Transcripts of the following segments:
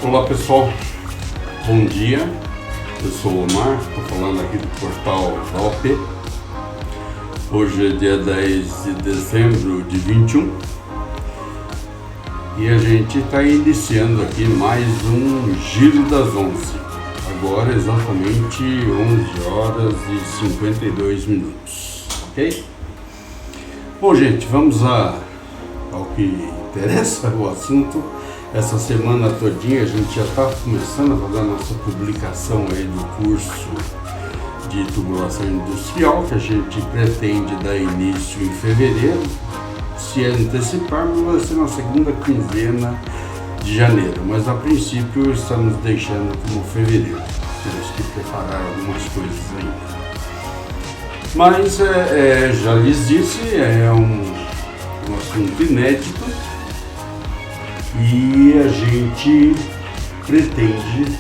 Olá pessoal, bom dia, eu sou o Omar, estou falando aqui do portal da OP. Hoje é dia 10 de dezembro de 21 e a gente está iniciando aqui mais um Giro das 11. Agora exatamente 11 horas e 52 minutos, ok? Bom gente, vamos ao que interessa, o assunto. Essa semana todinha a gente já está começando a fazer a nossa publicação aí do curso de tubulação industrial, que a gente pretende dar início em fevereiro. Se anteciparmos, vai ser na segunda quinzena de janeiro, mas a princípio estamos deixando como fevereiro. Temos que preparar algumas coisas ainda. Mas já lhes disse, é um assunto inédito e a gente pretende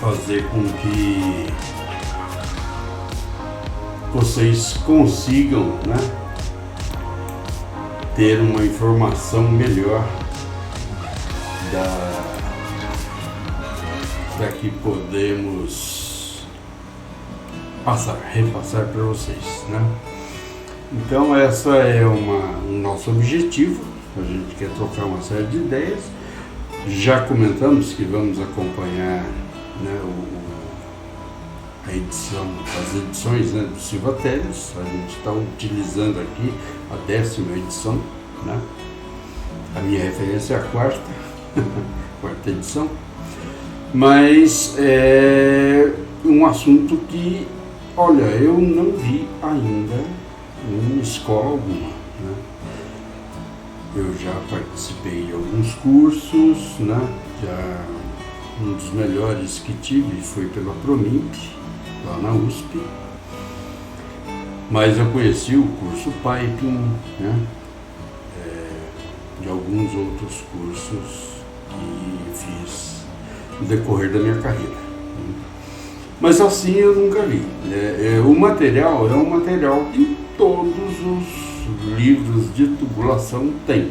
fazer com que vocês consigam, né, ter uma informação melhor da que podemos repassar para vocês, né? Então essa é um nosso objetivo. A gente quer trocar uma série de ideias. Já comentamos que vamos acompanhar, né, as edições, né, do Silva Teles. A gente está utilizando aqui a 10ª edição, né? A minha referência é a quarta edição. Mas é um assunto que, olha, eu não vi ainda em escola alguma, né? Eu já participei de alguns cursos, né? Um dos melhores que tive foi pela Promimp, lá na USP. Mas eu conheci o curso Piping, né? De alguns outros cursos que fiz no decorrer da minha carreira. Mas assim eu nunca vi. O material é um material que todos os livros de tubulação tem.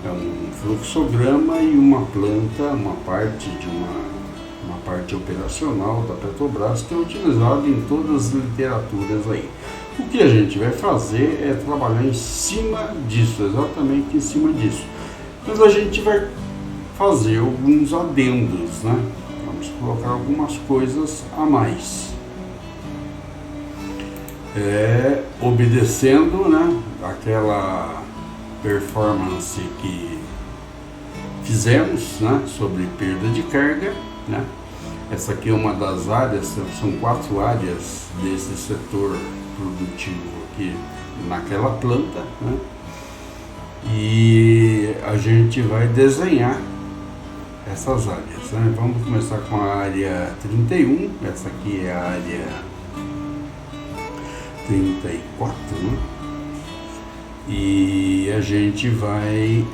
É um fluxograma e uma planta, uma parte operacional da Petrobras que é utilizada em todas as literaturas aí. O que a gente vai fazer é trabalhar em cima disso, exatamente em cima disso. Mas a gente vai fazer alguns adendos, né? Vamos colocar algumas coisas a mais. Obedecendo, né, aquela performance que fizemos, né, sobre perda de carga, né? Essa aqui é uma das áreas, são 4 áreas desse setor produtivo aqui naquela planta, né? E a gente vai desenhar essas áreas, né? Vamos começar com a área 31, essa aqui é a área 34, né? E a gente vai,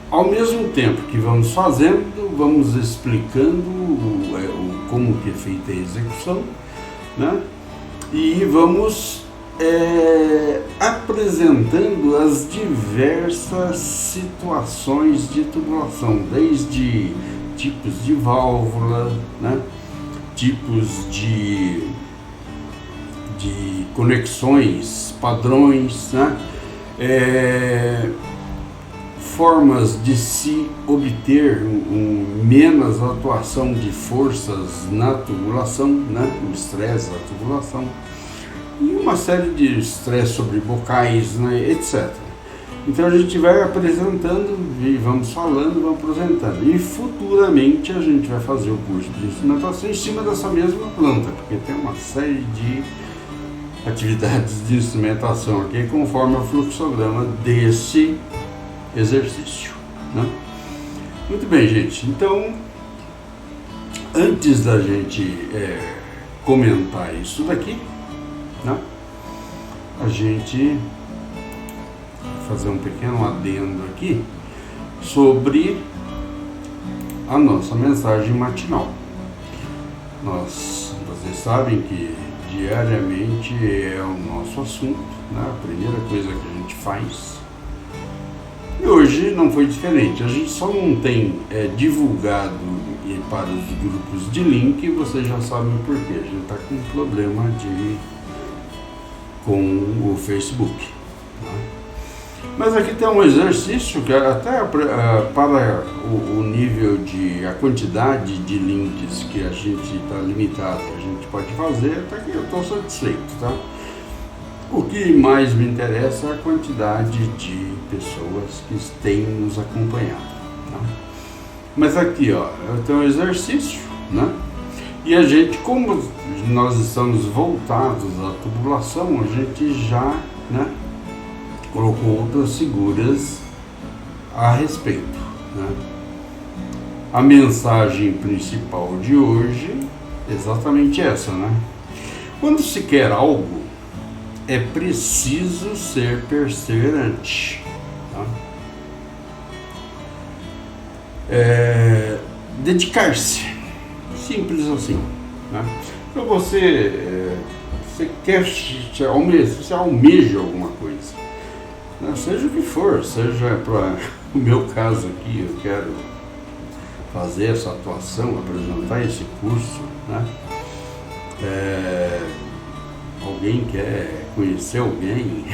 ao mesmo tempo que vamos fazendo, vamos explicando como que é feita a execução, né? E vamos apresentando as diversas situações de tubulação, desde tipos de válvula, né? Tipos de conexões, padrões, né? Formas de se obter menos atuação de forças na tubulação, né? O estresse da tubulação e uma série de estresse sobre bocais, né? Etc. Então a gente vai apresentando e vamos falando, vamos apresentando. E futuramente a gente vai fazer o curso de instrumentação em cima dessa mesma planta, porque tem uma série de atividades de instrumentação aqui conforme o fluxograma desse exercício, né? Muito bem, gente. Então, antes da gente comentar isso daqui, né, a gente fazer um pequeno adendo aqui sobre a nossa mensagem matinal. Vocês sabem que diariamente é o nosso assunto, né? A primeira coisa que a gente faz E hoje não foi diferente. A gente só não tem divulgado para os grupos de link, você já sabe o porquê. A gente está com um problema com o Facebook. Tá? Mas aqui tem um exercício que até para o nível a quantidade de links que a gente está limitado, a gente pode fazer, até que eu estou satisfeito, tá? O que mais me interessa é a quantidade de pessoas que têm nos acompanhado, tá? Mas aqui, ó, eu tenho um exercício, né? E a gente, como nós estamos voltados à tubulação, a gente já, né, colocou outras figuras a respeito, né? A mensagem principal de hoje é exatamente essa, né? Quando se quer algo, é preciso ser perseverante, tá? Dedicar-se, simples assim, né? Então você quer, você almeja alguma coisa, né? Seja o que for, seja para o meu caso aqui, eu quero fazer essa atuação, apresentar esse curso, né? Alguém quer conhecer alguém,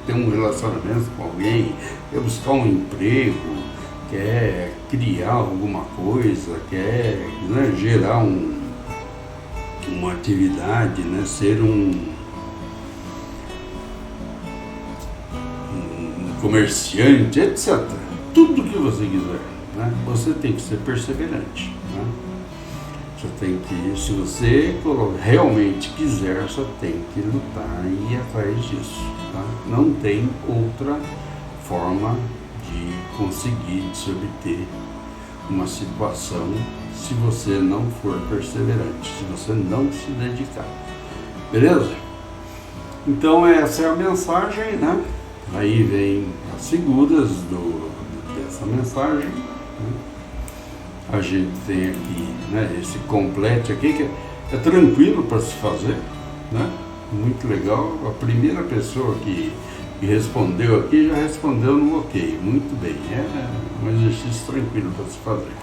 ter um relacionamento com alguém, quer buscar um emprego, quer criar alguma coisa, quer, né, gerar uma atividade, né, ser um comerciante, etc. Tudo que você quiser, né, você tem que ser perseverante, né? Você tem que, se você realmente quiser, você tem que lutar e ir atrás disso, tá? Não tem outra forma de conseguir, de se obter uma situação se você não for perseverante, se você não se dedicar. Beleza? Então essa é a mensagem, né? Aí vem as figuras dessa mensagem, né? A gente tem aqui, né, esse complete aqui, que é tranquilo para se fazer, né? Muito legal. A primeira pessoa que respondeu aqui já respondeu no ok, muito bem. É um exercício tranquilo para se fazer,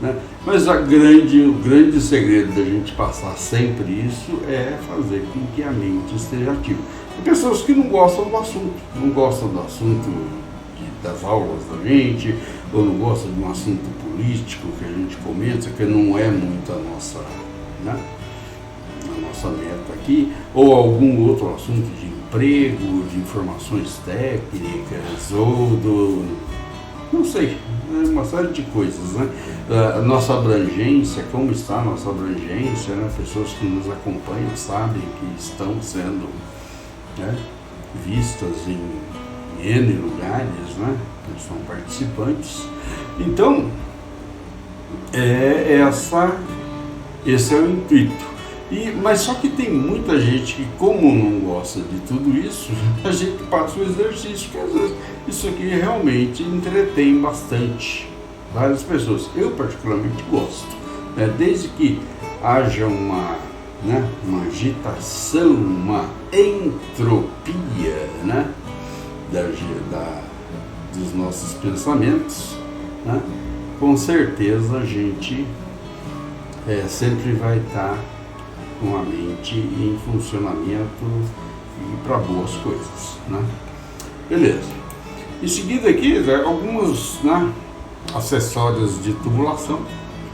né? Mas o grande segredo da gente passar sempre isso é fazer com que a mente esteja ativa. Tem pessoas que não gostam do assunto, das aulas da gente, ou não gostam de um assunto político que a gente comenta, que não é muito a nossa, né, a nossa meta aqui, ou algum outro assunto de emprego, de informações técnicas, ou não sei, uma série de coisas, né? A nossa abrangência, como está a nossa abrangência, né? Pessoas que nos acompanham sabem que estão sendo, né, vistas em N lugares, né? São participantes. Então, esse é o intuito. Mas só que tem muita gente que, como não gosta de tudo isso, a gente passa o exercício, que às vezes isso aqui realmente entretém bastante várias pessoas. Eu particularmente gosto, né? Desde que haja uma agitação, uma entropia, né, dos nossos pensamentos, né, com certeza a gente sempre vai estar com a mente em funcionamento e para boas coisas, né? Beleza. Em seguida aqui, alguns, né, acessórios de tubulação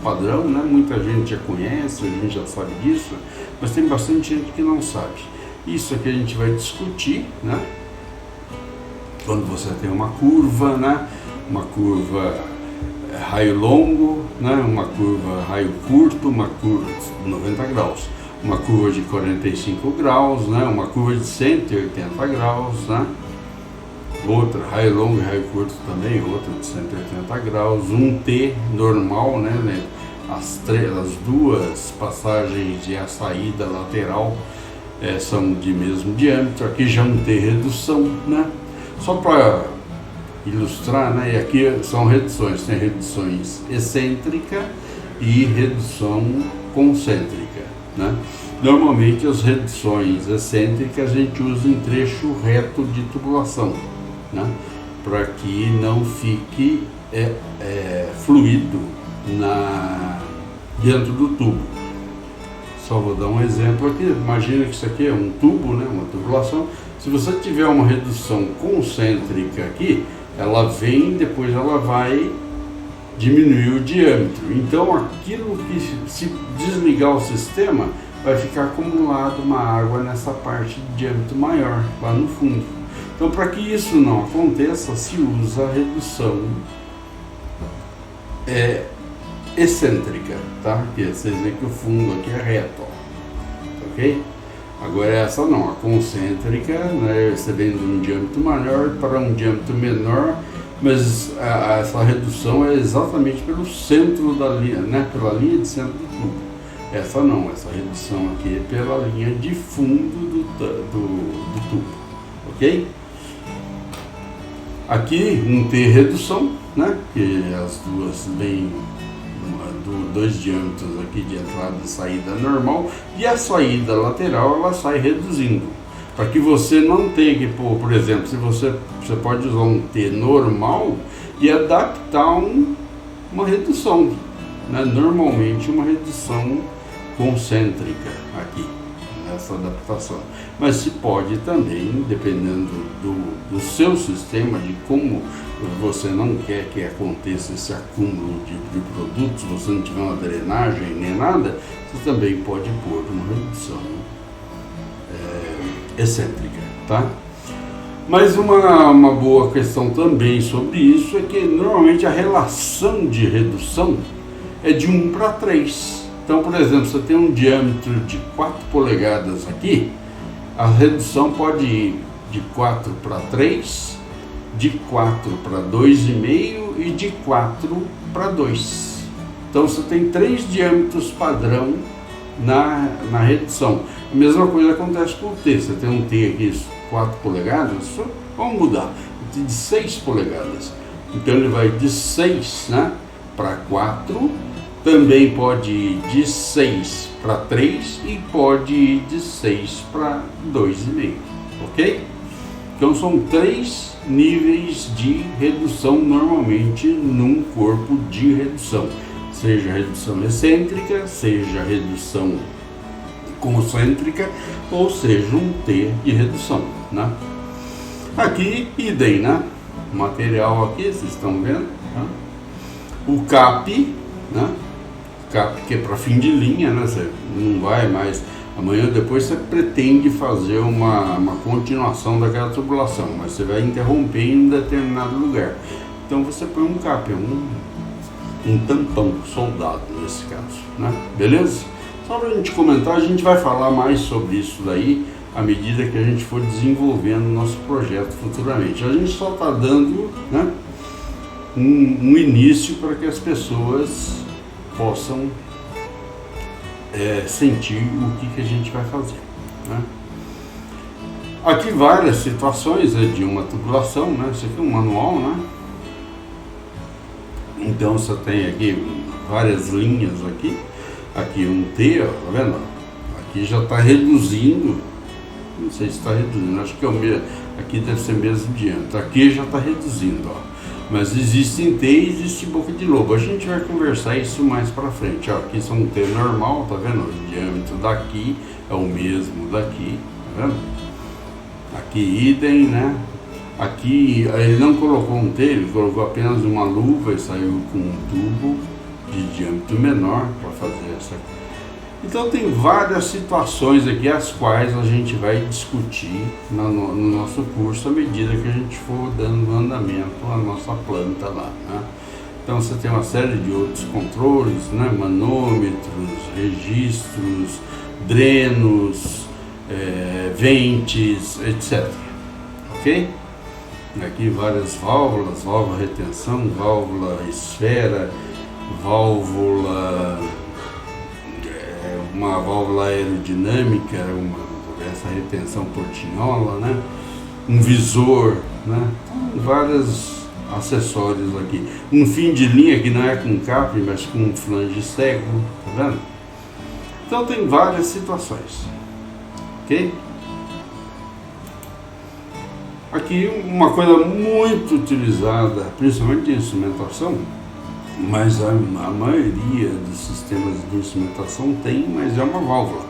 padrão, né? Muita gente já conhece, a gente já sabe disso, mas tem bastante gente que não sabe. Isso aqui a gente vai discutir, né? Quando você tem uma curva, né? Uma curva raio longo, né? Uma curva raio curto, uma curva de 90 graus, uma curva de 45 graus, né? Uma curva de 180 graus, né? Outra, raio longo e raio curto também, outra de 180 graus, um T normal, né? As duas passagens e a saída lateral são de mesmo diâmetro. Aqui já um T redução, né? Só para ilustrar, né? E aqui são reduções, tem reduções excêntrica e redução concêntrica, né? Normalmente as reduções excêntricas a gente usa em trecho reto de tubulação, né? para que não fique fluido dentro do tubo. Só vou dar um exemplo aqui. Imagina que isso aqui é um tubo, né, uma tubulação. Se você tiver uma redução concêntrica aqui, ela vem, depois ela vai diminuir o diâmetro. Então aquilo que, se desligar o sistema, vai ficar acumulado uma água nessa parte de diâmetro maior, lá no fundo. Então, para que isso não aconteça, se usa a redução excêntrica, tá? Que vocês veem que o fundo aqui é reto, ó. Ok? Agora essa não, a concêntrica, né? Você vem de um diâmetro maior para um diâmetro menor, mas essa redução é exatamente pelo centro da linha, né? Pela linha de centro do tubo. Essa não, essa redução aqui é pela linha de fundo do tubo, ok? Aqui um T redução, né? Que as duas vêm dois diâmetros aqui de entrada e saída normal, e a saída lateral ela sai reduzindo, para que você não tenha que pôr, por exemplo, se você pode usar um T normal e adaptar uma redução, né? Normalmente uma redução concêntrica aqui nessa adaptação, mas se pode também, dependendo do seu sistema, de como você não quer que aconteça esse acúmulo de produtos, você não tiver uma drenagem nem nada, você também pode pôr uma redução excêntrica, tá? Mas uma boa questão também sobre isso é que normalmente a relação de redução é de 1 para 3. Então, por exemplo, você tem um diâmetro de 4 polegadas aqui, a redução pode ir de 4 para 3, de 4 para 2,5 e de 4 para 2. Então você tem 3 diâmetros padrão na redução. A mesma coisa acontece com o T. Você tem um T aqui 4 polegadas, vamos mudar, de 6 polegadas. Então ele vai de 6, né, para 4, também pode ir de 6 para 3 e pode ir de 6 para 2,5, ok? Então são 3 níveis de redução normalmente num corpo de redução, seja redução excêntrica, seja redução concêntrica, ou seja um T de redução, né? Aqui idem, né? O material aqui, vocês estão vendo, né? O CAP, né? CAP que é para fim de linha, né? Você não vai mais, amanhã ou depois você pretende fazer uma continuação daquela tubulação, mas você vai interromper em um determinado lugar. Então você põe um CAP, um tampão soldado nesse caso, né? Beleza? Só para a gente comentar, a gente vai falar mais sobre isso daí à medida que a gente for desenvolvendo o nosso projeto futuramente. A gente só está dando, né, um início para que as pessoas possam sentir o que a gente vai fazer, né? Aqui várias situações de uma tubulação, né? Isso aqui é um manual, né? Então você tem aqui várias linhas aqui. Aqui um T, ó, tá vendo? Aqui já está reduzindo, não sei se está reduzindo, acho que é o mesmo, aqui deve ser mesmo diâmetro, aqui já está reduzindo, ó. Mas existe T e existe boca de lobo, a gente vai conversar isso mais para frente, ó. Aqui são um T normal, tá vendo? O diâmetro daqui é o mesmo daqui, tá vendo? Aqui idem, né? Aqui ele não colocou um T, ele colocou apenas uma luva e saiu com um tubo de diâmetro menor para fazer essa. Então tem várias situações aqui as quais a gente vai discutir no nosso curso à medida que a gente for dando andamento à nossa planta lá, né? Então você tem uma série de outros controles, né? Manômetros, registros, drenos, ventes, etc. Ok? Aqui várias válvulas, válvula retenção, válvula esfera, válvula, uma válvula aerodinâmica, essa retenção portinhola, né? Um visor, né? Vários acessórios aqui. Um fim de linha que não é com CAP, mas com um flange cego, tá vendo? Então tem várias situações, ok? Aqui uma coisa muito utilizada, principalmente em instrumentação, mas a maioria dos sistemas de instrumentação tem, mas é uma válvula.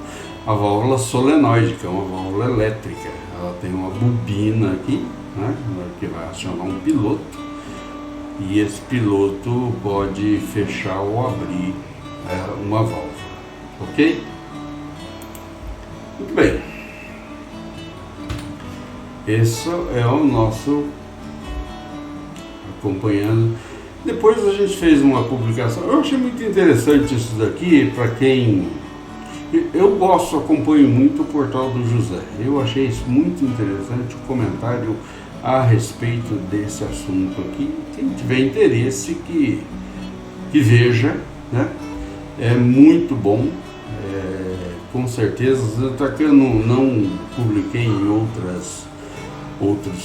A válvula solenoide, que é uma válvula elétrica. Ela tem uma bobina aqui, né, que vai acionar um piloto, e esse piloto pode fechar ou abrir uma válvula, ok? Muito bem. Esse é o nosso acompanhando. Depois a gente fez uma publicação. Eu achei muito interessante isso daqui, para quem... Eu gosto, acompanho muito o portal do José. Eu achei isso muito interessante, o comentário a respeito desse assunto aqui. Quem tiver interesse que veja, né? É muito bom. Com certeza, até que eu não publiquei em outros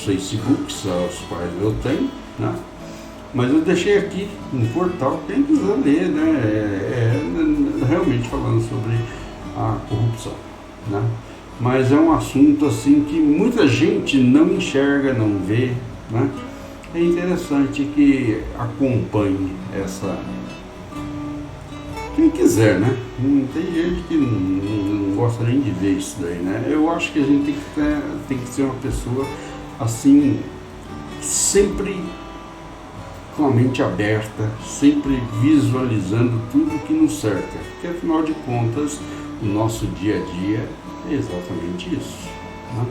Facebooks, aos quais eu tenho, né? Mas eu deixei aqui no portal, quem quiser ler, né? Realmente falando sobre a corrupção, né? Mas é um assunto assim que muita gente não enxerga, não vê, né? É interessante que acompanhe essa... Quem quiser, né? Tem gente que não gosta nem de ver isso daí, né? Eu acho que a gente tem que ser uma pessoa assim, sempre com a mente aberta, sempre visualizando tudo que nos cerca, porque afinal de contas o nosso dia a dia é exatamente isso, né?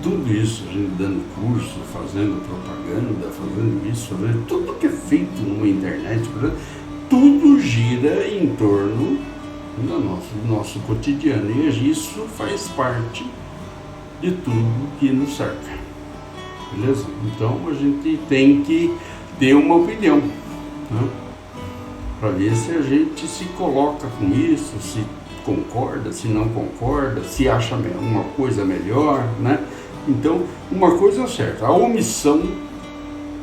Tudo isso, a gente dando curso, fazendo propaganda, fazendo isso, fazendo tudo que é feito numa internet, tudo gira em torno do nosso cotidiano, e isso faz parte de tudo que nos cerca, beleza? Então a gente tem que ter uma opinião, né? Para ver se a gente se coloca com isso, se concorda, se não concorda, se acha uma coisa melhor, né? Então, uma coisa é certa, a omissão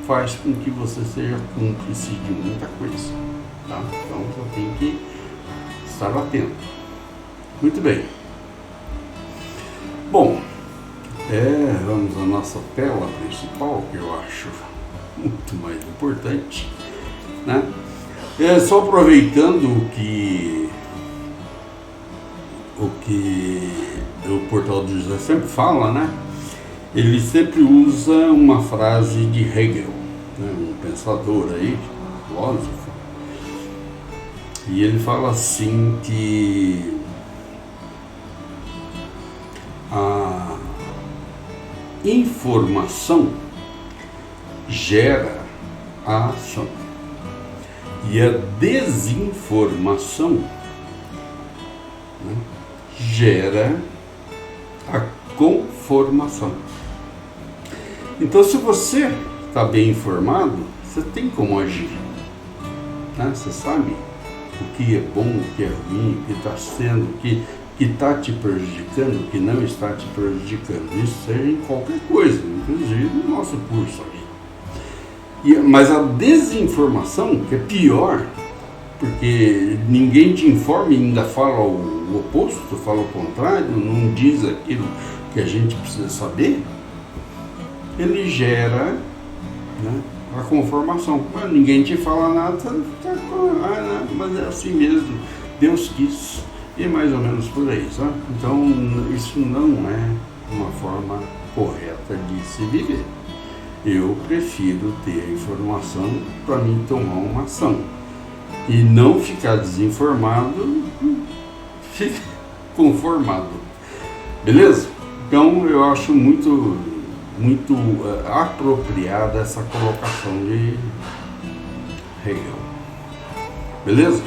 faz com que você seja cúmplice de muita coisa, tá? Então você tem que estar atento. Muito bem. Bom, vamos à nossa tela principal, que eu acho muito mais importante, né? Só aproveitando o que o portal do José sempre fala, né? Ele sempre usa uma frase de Hegel, né? Um pensador aí, filósofo, e ele fala assim que a informação gera a ação e a desinformação, né, gera a conformação. Então, se você está bem informado, você tem como agir, né? Você sabe o que é bom, o que é ruim, o que está sendo, o que está te prejudicando, o que não está te prejudicando. Isso seja em qualquer coisa, inclusive no nosso curso aqui. Mas a desinformação, que é pior, porque ninguém te informa e ainda fala o oposto, fala o contrário, não diz aquilo que a gente precisa saber, ele gera, né, a conformação. Mas ninguém te fala nada, mas é assim mesmo, Deus quis, e mais ou menos por aí, sabe? Então isso não é uma forma correta de se viver. Eu prefiro ter a informação para mim tomar uma ação e não ficar desinformado, ficar conformado, beleza? Então eu acho muito apropriada essa colocação de Hegel, beleza?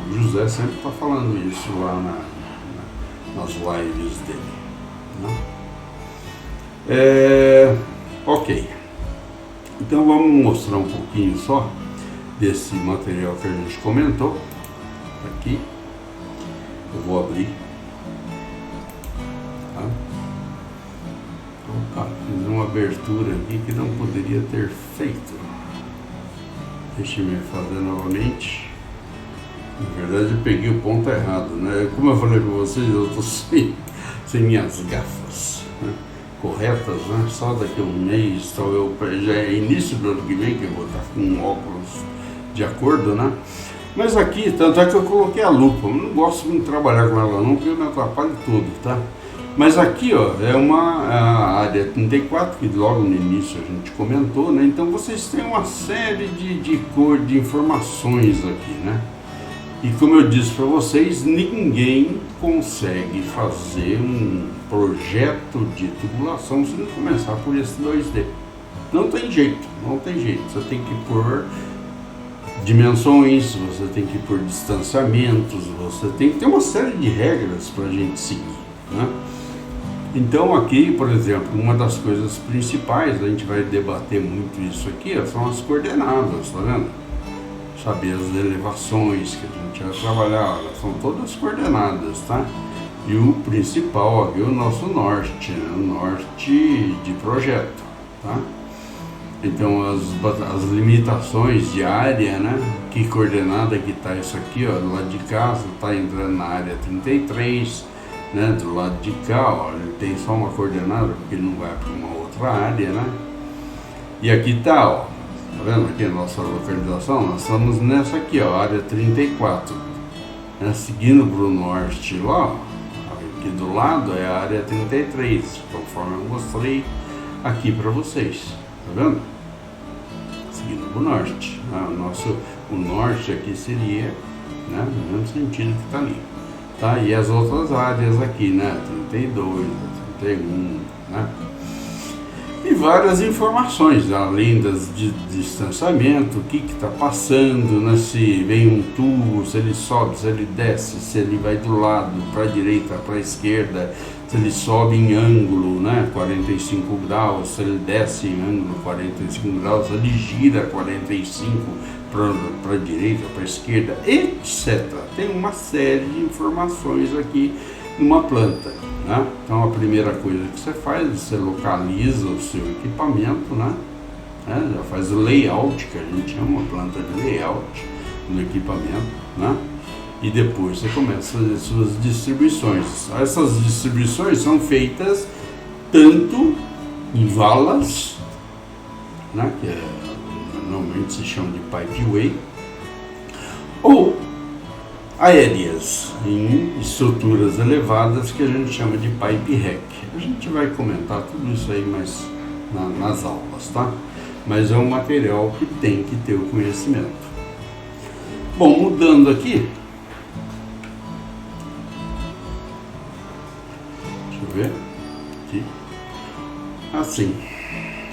O José sempre está falando isso lá nas lives dele, né? Ok, então vamos mostrar um pouquinho só desse material que a gente comentou aqui. Eu vou abrir, tá? Opa, fiz uma abertura aqui que não poderia ter feito. Deixe-me fazer novamente. Na verdade eu peguei o ponto errado, né? Como eu falei para vocês, eu estou sem minhas gafas, né? corretas, né? Só daqui a um mês, já é início do ano que vem que eu vou estar com um óculos de acordo, né? Mas aqui, tanto é que eu coloquei a lupa, eu não gosto muito de trabalhar com ela não, porque eu me atrapalho tudo, tá? Mas aqui, ó, é a área 34, que logo no início a gente comentou, né? Então vocês têm uma série de informações aqui, né? E como eu disse para vocês, ninguém consegue fazer um projeto de tubulação se não começar por esse 2D. Não tem jeito, não tem jeito. Você tem que pôr dimensões, você tem que pôr distanciamentos, você tem que ter uma série de regras para a gente seguir, né? Então aqui, por exemplo, uma das coisas principais, a gente vai debater muito isso aqui, ó, são as coordenadas, tá vendo? Saber as elevações que a gente vai trabalhar, elas são todas coordenadas, tá? E o principal aqui é o nosso norte, né? O norte de projeto, tá? Então as limitações de área, né? Que coordenada que está isso aqui, ó, do lado de cá, você está entrando na área 33, né? Do lado de cá, ó, ele tem só uma coordenada porque ele não vai para uma outra área, né? E aqui está, ó, tá vendo aqui a nossa localização? Nós estamos nessa aqui, ó, área 34, né? Seguindo para o norte lá, ó, aqui do lado é a área 33, conforme eu mostrei aqui para vocês, tá vendo? Seguindo para o norte, né? O norte aqui seria, né, no mesmo sentido que está ali, tá? E as outras áreas aqui, né, 32, 31, né? E várias informações, além de distanciamento, o que está passando, né? Se vem um tubo, se ele sobe, se ele desce, se ele vai do lado, para a direita, para a esquerda, se ele sobe em ângulo, né, 45 graus, se ele desce em ângulo 45 graus, se ele gira 45 para a direita, para a esquerda, etc. Tem uma série de informações aqui numa planta, né? Então a primeira coisa que você faz, você localiza o seu equipamento, né? Já faz o layout, que a gente chama uma planta de layout no equipamento, né? E depois você começa a fazer suas distribuições. Essas distribuições são feitas tanto em valas, né? Que normalmente se chama de pipeway, ou aéreas, em estruturas elevadas que a gente chama de pipe rack. A gente vai comentar tudo isso aí mais nas aulas, tá? Mas é um material que tem que ter o conhecimento. Bom, mudando aqui, deixa eu ver aqui, assim,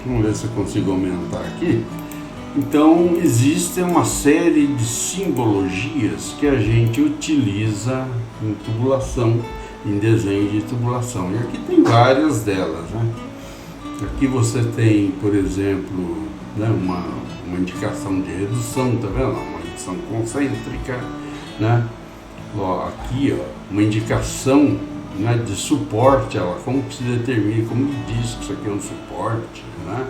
vamos ver se eu consigo aumentar aqui. Então, existe uma série de simbologias que a gente utiliza em tubulação, em desenho de tubulação. E aqui tem várias delas, né? Aqui você tem, por exemplo, né, uma indicação de redução, tá vendo? Uma redução concêntrica, né? Ó, aqui, ó, uma indicação, né, de suporte, ela, como que se determina, como diz que isso aqui é um suporte, né?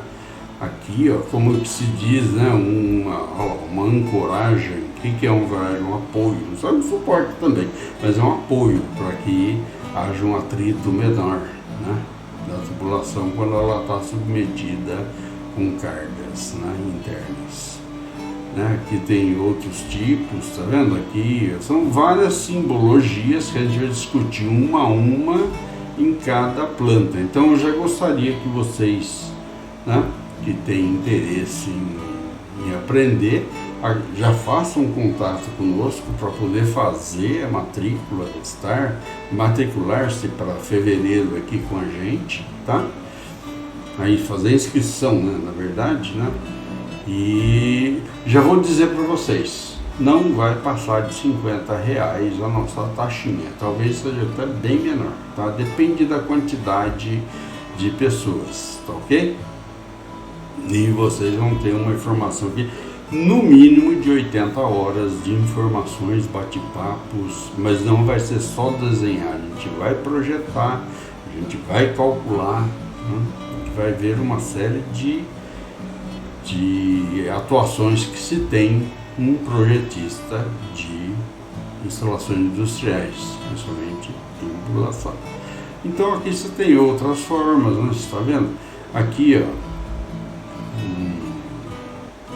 Aqui, ó, como que se diz, né, uma ancoragem. O que é uma ancoragem? Um apoio, não só um suporte também, mas é um apoio para que haja um atrito menor, né, da tubulação quando ela está submetida com cargas, né, internas. Né? Aqui tem outros tipos, tá vendo? Aqui são várias simbologias que a gente vai discutir uma a uma em cada planta. Então eu já gostaria que vocês, né, que têm interesse em aprender, já façam contato conosco para poder fazer a matrícula, matricular-se para fevereiro aqui com a gente, tá? Aí fazer a inscrição, né, na verdade, né? E já vou dizer para vocês, não vai passar de R$50 a nossa taxinha, talvez seja até bem menor, tá? Depende da quantidade de pessoas, tá ok? E vocês vão ter uma informação aqui, no mínimo de 80 horas de informações, bate-papos, mas não vai ser só desenhar, a gente vai projetar, a gente vai calcular, né? A gente vai ver uma série de atuações que se tem um projetista de instalações industriais, principalmente tubulação. Então aqui você tem outras formas, né? Você está vendo? Aqui, ó,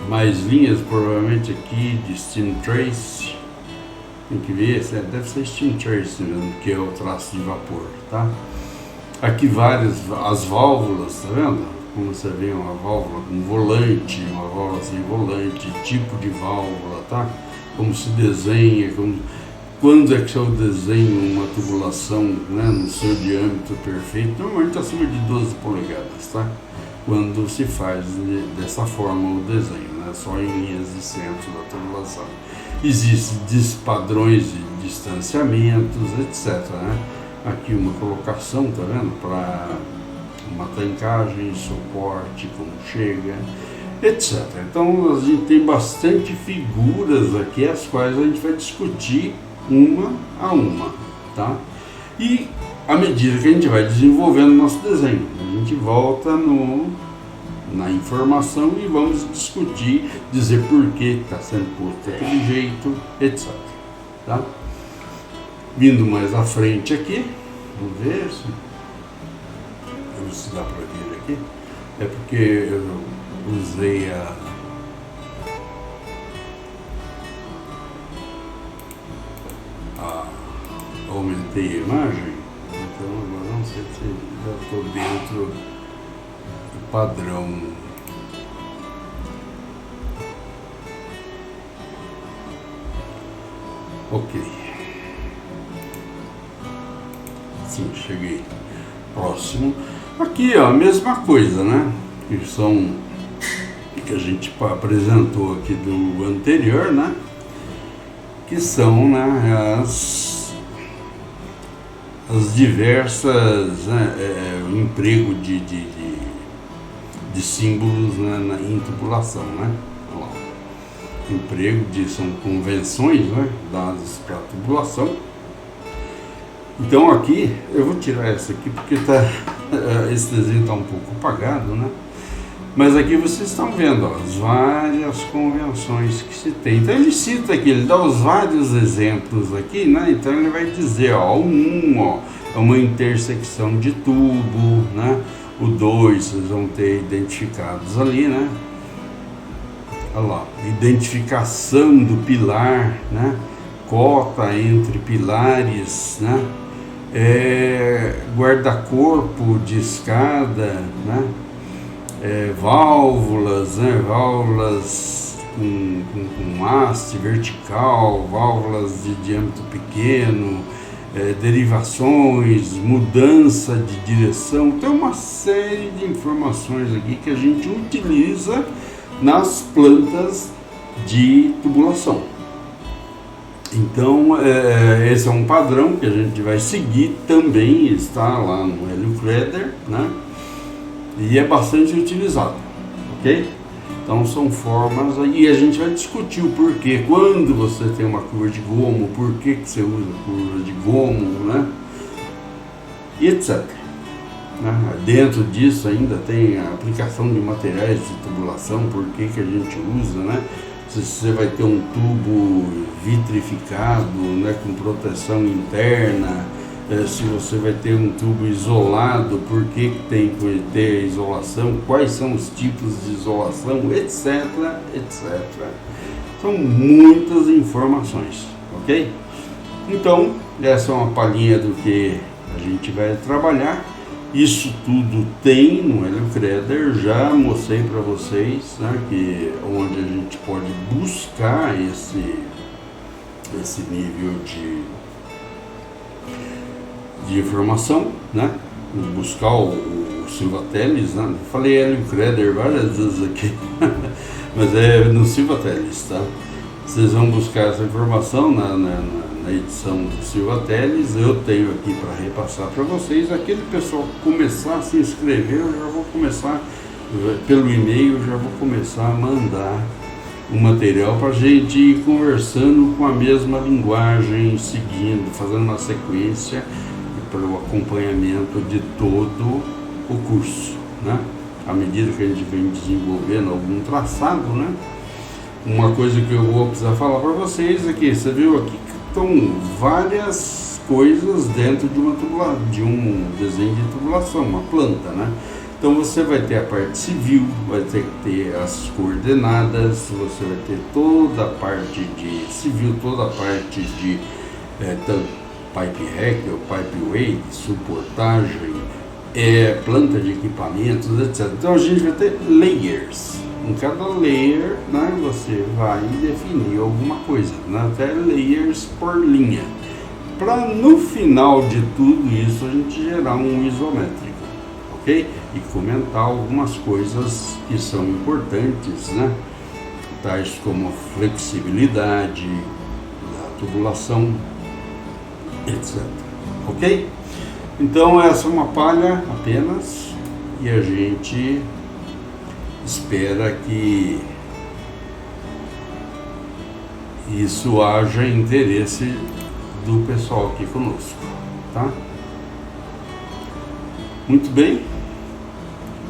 mais linhas, provavelmente aqui de Steam Trace. Tem que ver, deve ser Steam Trace mesmo, que é o traço de vapor, tá? Aqui as válvulas, tá vendo? Como você vê uma válvula com volante, uma válvula sem volante, tipo de válvula, tá? Como se desenha, quando é que eu desenho uma tubulação, né, no seu diâmetro perfeito? Normalmente acima de 12 polegadas, tá? Quando se faz dessa forma o desenho, né? Só em linhas de centro da tubulação. Existem padrões de distanciamentos, etc, né? Aqui uma colocação, tá vendo? Para uma tancagem, suporte, como chega, etc. Então a gente tem bastante figuras aqui, as quais a gente vai discutir uma a uma, tá? E à medida que a gente vai desenvolvendo nosso desenho, a gente volta na informação e vamos discutir, dizer por que está sendo posto daquele jeito, etc. Tá? Vindo mais à frente aqui, vamos ver se dá para ver aqui. É porque eu usei aumentei a imagem, então agora não sei se já estou dentro do padrão. Ok. Sim, cheguei próximo. Aqui, ó, a mesma coisa, né? Que a gente apresentou aqui do anterior, né? Que são, né, as diversas, né, o emprego de símbolos, né, em tubulação, né? Olha lá. Emprego são convenções, né, dadas para a tubulação. Então aqui, eu vou tirar essa aqui porque esse desenho está um pouco apagado, né? Mas aqui vocês estão vendo, ó, as várias convenções que se tem. Então ele cita aqui, ele dá os vários exemplos aqui, né? Então ele vai dizer, ó, ó, é uma intersecção de tubo, né? O 2 vocês vão ter identificados ali, né? Olha lá, identificação do pilar, né? Cota entre pilares, né? Guarda-corpo de escada, né? Válvulas, né? Válvulas com haste vertical, válvulas de diâmetro pequeno, derivações, mudança de direção. Tem uma série de informações aqui que a gente utiliza nas plantas de tubulação. Então, esse é um padrão que a gente vai seguir, também está lá no Heliocrater, né? E é bastante utilizado, ok? Então são formas, e a gente vai discutir o porquê. Quando você tem uma curva de gomo, por que você usa curva de gomo, né? E etc. Né? Dentro disso ainda tem a aplicação de materiais de tubulação, por que a gente usa, né? Se você vai ter um tubo vitrificado, né, com proteção interna, se você vai ter um tubo isolado, por que tem que ter isolação, quais são os tipos de isolação, etc, etc. São muitas informações, ok? Então, essa é uma palhinha do que a gente vai trabalhar. Isso tudo tem no Heliocrater, já mostrei para vocês, né, que onde a gente pode buscar esse nível de informação, né? Buscar o Silvatellis, né? Falei Heliocrater várias vezes aqui, mas é no Silvatellis, tá? Vocês vão buscar essa informação na edição do Silvatellis. Eu tenho aqui para repassar para vocês. Aquele pessoal começar a se inscrever, eu já vou começar pelo e-mail, já vou começar a mandar o material para a gente ir conversando com a mesma linguagem, seguindo, fazendo uma sequência para o acompanhamento de todo o curso, né? À medida que a gente vem desenvolvendo algum traçado, né? Uma coisa que eu vou precisar falar para vocês é que você viu aqui que estão várias coisas dentro de de um desenho de tubulação, uma planta, né? Então você vai ter a parte civil, vai ter que ter as coordenadas, você vai ter toda a parte de civil, toda a parte de pipe rack, ou pipe way, suportagem, planta de equipamentos, etc. Então a gente vai ter layers. Em cada layer, né, você vai definir alguma coisa, né, até layers por linha, para no final de tudo isso a gente gerar um isométrico, ok? E comentar algumas coisas que são importantes, né, tais como a flexibilidade da tubulação, etc. Ok? Então essa é uma palha apenas e a gente espera que isso haja interesse do pessoal aqui conosco, tá? Muito bem,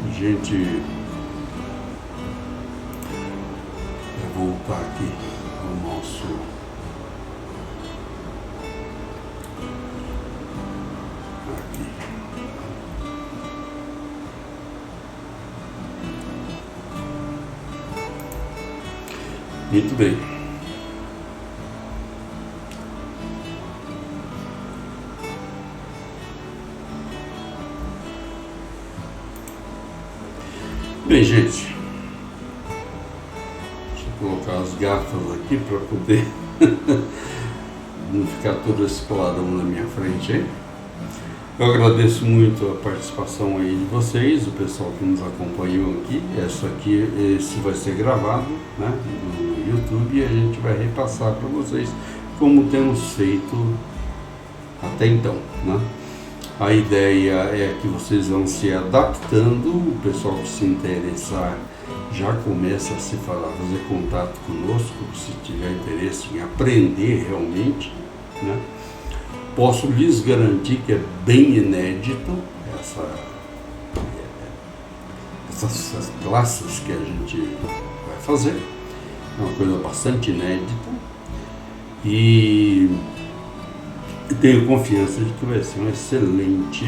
a gente vai voltar aqui ao nosso Muito bem. Bem, gente, deixa eu colocar as gafas aqui para poder não ficar todo esse clarão na minha frente aí. Eu agradeço muito a participação aí de vocês, o pessoal que nos acompanhou aqui. Esse vai ser gravado, né, no YouTube e a gente vai repassar para vocês como temos feito até então, né? A ideia é que vocês vão se adaptando, o pessoal que se interessar já começa a se falar, fazer contato conosco, se tiver interesse em aprender realmente, né? Posso lhes garantir que é bem inédito essas classes que a gente vai fazer. É uma coisa bastante inédita e tenho confiança de que vai ser um excelente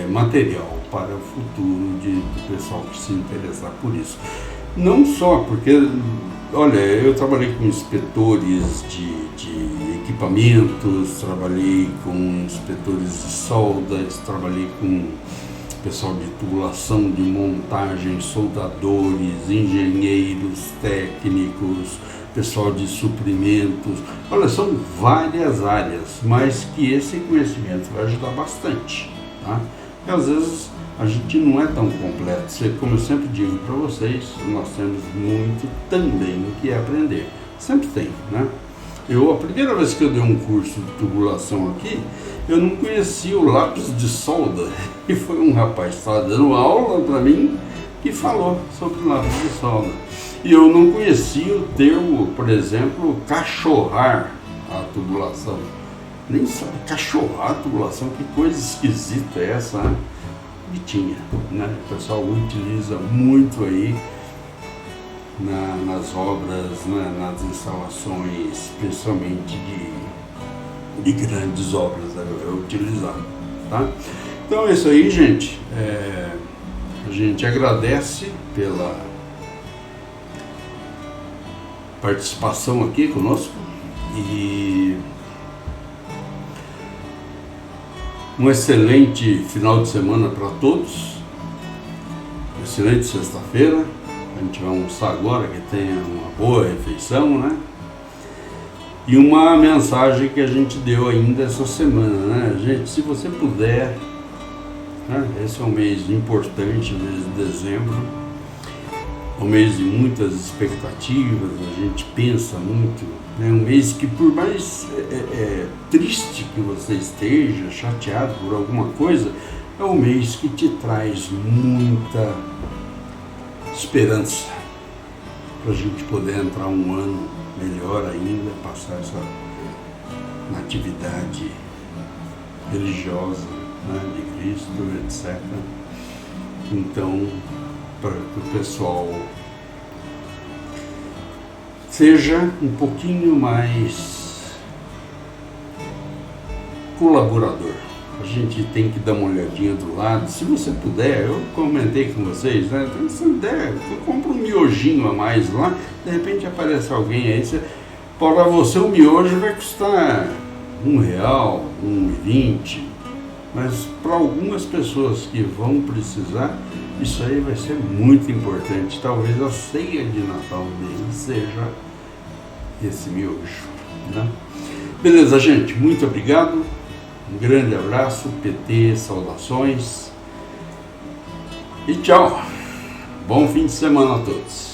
material para o futuro do pessoal que se interessar por isso. Não só porque, olha, eu trabalhei com inspetores de equipamentos, trabalhei com inspetores de soldas, trabalhei com pessoal de tubulação, de montagem, soldadores, engenheiros, técnicos, pessoal de suprimentos. Olha, são várias áreas, mas que esse conhecimento vai ajudar bastante, tá? E às vezes a gente não é tão completo. Como eu sempre digo para vocês, nós temos muito também que aprender. Sempre tem, né? A primeira vez que eu dei um curso de tubulação aqui, eu não conhecia o lápis de solda. E foi um rapaz que estava dando aula para mim que falou sobre o lápis de solda. E eu não conhecia o termo, por exemplo, cachorrar a tubulação. Nem sabe cachorrar a tubulação, que coisa esquisita é essa, né? E tinha, né? O pessoal utiliza muito aí nas obras, né? Nas instalações, principalmente de grandes obras, é utilizado, tá? Então é isso aí, gente. A gente agradece pela participação aqui conosco e um excelente final de semana para todos, excelente sexta-feira. A gente vai almoçar agora, que tenha uma boa refeição, né? E uma mensagem que a gente deu ainda essa semana, né? Gente, se você puder, né? Esse é um mês importante, mês de dezembro, um mês de muitas expectativas, a gente pensa muito, né? Um mês que, por mais triste que você esteja, chateado por alguma coisa, é um mês que te traz muita esperança para a gente poder entrar um ano melhor ainda, passar essa natividade religiosa, né, de Cristo, etc. Então, para que o pessoal seja um pouquinho mais colaborador. A gente tem que dar uma olhadinha do lado. Se você puder, eu comentei com vocês, né? Então, se der, compra um miojinho a mais lá, de repente aparece alguém aí, para você o miojo vai custar R$1, R$1,20, mas para algumas pessoas que vão precisar, isso aí vai ser muito importante. Talvez a ceia de Natal deles seja esse miojo, né? Beleza, gente, muito obrigado. Um grande abraço, PT, saudações e tchau. Bom fim de semana a todos.